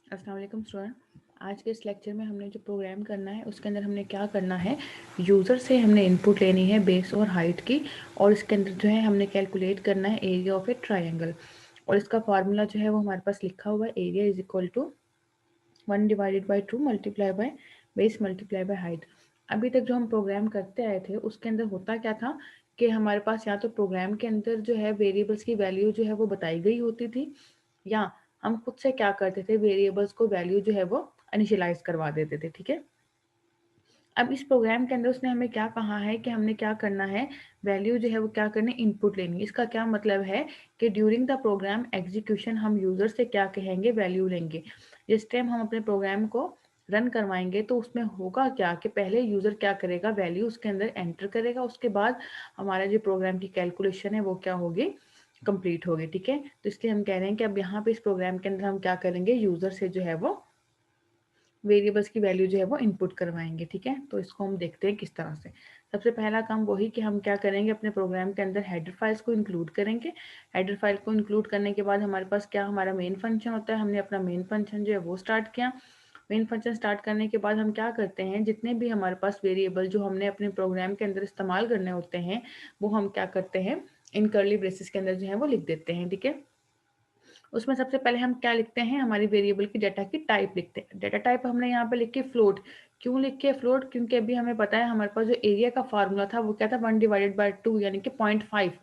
अस्सलाम वालेकुम स्टूडेंट। आज के इस लेक्चर में हमने जो प्रोग्राम करना है उसके अंदर हमने क्या करना है, यूज़र से हमने इनपुट लेनी है बेस और हाइट की, और इसके अंदर जो है हमने कैलकुलेट करना है एरिया ऑफ ए ट्राइंगल। और इसका फार्मूला जो है वो हमारे पास लिखा हुआ है, area is equal to 1/2 multiply by base multiply by height. अभी तक जो हम प्रोग्राम करते आए थे उसके अंदर होता क्या था कि हमारे पास या तो प्रोग्राम के अंदर जो है वेरिएबल्स की वैल्यू जो है वो बताई गई होती थी, या हम खुद से क्या करते थे, वेरिएबल्स को वैल्यू जो है वो इनिशियलाइज करवा देते थे। ठीक है, अब इस प्रोग्राम के अंदर उसने हमें क्या कहा है कि हमने क्या करना है, वैल्यू जो है वो क्या करनी, इनपुट लेनी है। इसका क्या मतलब है कि ड्यूरिंग द प्रोग्राम एग्जीक्यूशन हम यूजर से क्या कहेंगे, वैल्यू लेंगे। जिस टाइम हम अपने प्रोग्राम को रन करवाएंगे तो उसमें होगा क्या कि पहले यूजर क्या करेगा, वैल्यू उसके अंदर एंटर करेगा, उसके बाद हमारा जो प्रोग्राम की कैलकुलेशन है वो क्या होगी, कंप्लीट होगी। ठीक है, तो इसलिए हम कह रहे हैं कि अब यहाँ पे इस प्रोग्राम के अंदर हम क्या करेंगे, यूजर से जो है वो वेरिएबल्स की वैल्यू जो है वो इनपुट करवाएंगे। ठीक है, तो इसको हम देखते हैं किस तरह से। सबसे पहला काम वही कि हम क्या करेंगे, अपने प्रोग्राम के अंदर हेडर फाइल्स को इंक्लूड करेंगे। हेडर फाइल को इंक्लूड करने के बाद हमारे पास क्या, हमारा मेन फंक्शन होता है। हमने अपना मेन फंक्शन जो है वो स्टार्ट किया। मेन फंक्शन स्टार्ट करने के बाद हम क्या करते हैं, जितने भी हमारे पास वेरिएबल जो हमने अपने प्रोग्राम के अंदर इस्तेमाल करने होते हैं वो हम क्या करते हैं, इन कर्ली ब्रेसेस के अंदर जो है वो लिख देते हैं। ठीक है, उसमें सबसे पहले हम क्या लिखते हैं, हमारी वेरिएबल की डाटा की टाइप लिखते हैं। डाटा टाइप हमने यहाँ पे लिखी फ्लोट। क्यों लिखी है फ्लोट, क्योंकि अभी हमें पता है हमारे पास जो एरिया का फार्मूला था वो क्या था, 1/2 यानी कि 0.5।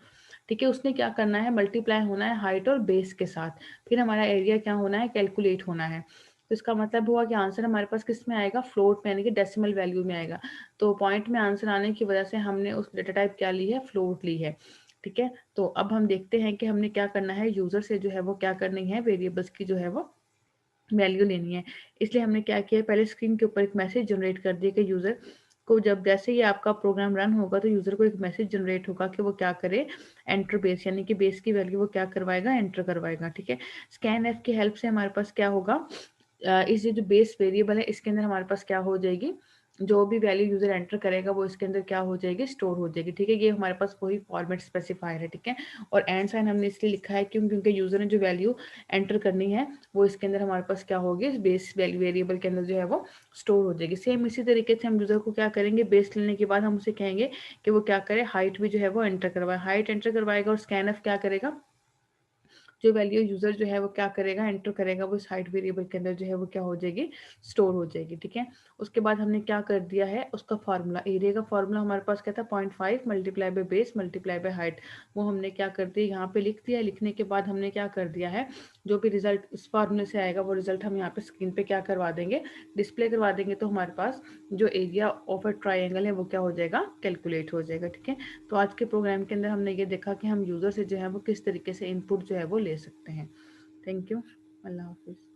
ठीक है, उसने क्या करना है, मल्टीप्लाई होना है हाइट और बेस के साथ, फिर हमारा एरिया क्या होना है, कैलकुलेट होना है। तो इसका मतलब हुआ कि आंसर हमारे पास किस में आएगा, फ्लोट में, यानी कि डेसिमल वैल्यू में आएगा। तो पॉइंट में आंसर आने की वजह से हमने उस डाटा टाइप क्या ली है, फ्लोट ली है। ठीक है, तो अब हम देखते हैं कि हमने क्या करना है, यूजर से जो है वो क्या करनी है, वेरिएबल्स की जो है वो वैल्यू लेनी है। इसलिए हमने क्या किया, पहले स्क्रीन के ऊपर एक मैसेज जनरेट कर दिया कि यूजर को जब जैसे ही आपका प्रोग्राम रन होगा तो यूजर को एक मैसेज जनरेट होगा कि वो क्या करे, एंटर बेस, यानी कि बेस की वैल्यू वो क्या करवाएगा, एंटर करवाएगा। ठीक है, स्कैन एफ की हेल्प से हमारे पास क्या होगा, इस ये जो बेस वेरिएबल है इसके अंदर हमारे पास क्या हो जाएगी, जो भी वैल्यू यूजर एंटर करेगा वो इसके अंदर क्या हो जाएगी, स्टोर हो जाएगी। ठीक है, ये हमारे पास वही फॉर्मेट स्पेसिफायर है। ठीक है, और एंड साइन हमने इसलिए लिखा है क्यों, क्योंकि यूजर ने जो वैल्यू एंटर करनी है वो इसके अंदर हमारे पास क्या होगी, इस बेस वैल्यू वेरिएबल के अंदर जो है वो स्टोर हो जाएगी। सेम इसी तरीके से हम यूजर को क्या करेंगे, बेस लेने के बाद हम उसे कहेंगे कि वो क्या करे, हाइट भी जो है वो एंटर करवाए, हाइट एंटर करवाएगा, और स्कैन ऑफ क्या करेगा, जो वैल्यू यूजर जो है वो क्या करेगा, एंटर करेगा, वो साइड वेरिएबल के अंदर जो है वो क्या हो जाएगी, स्टोर हो जाएगी। ठीक है, उसके बाद हमने क्या कर दिया है, उसका फार्मूला, एरिया का फार्मूला हमारे पास क्या था, 0.5 multiply by base multiply by height, वो हमने क्या कर दिया, यहाँ पे लिख दिया। लिखने के बाद हमने क्या कर दिया है, जो भी रिजल्ट इस फार्मूले से आएगा वो रिजल्ट हम यहाँ पे स्क्रीन पे क्या करवा देंगे, डिस्प्ले करवा देंगे। तो हमारे पास जो एरिया ऑफ अ ट्राइंगल है वो क्या हो जाएगा, कैलकुलेट हो जाएगा। ठीक है, तो आज के प्रोग्राम के अंदर हमने ये देखा कि हम यूजर से जो है वो किस तरीके से इनपुट जो है वो ले सकते हैं। थैंक यू, अल्लाह हाफिज़।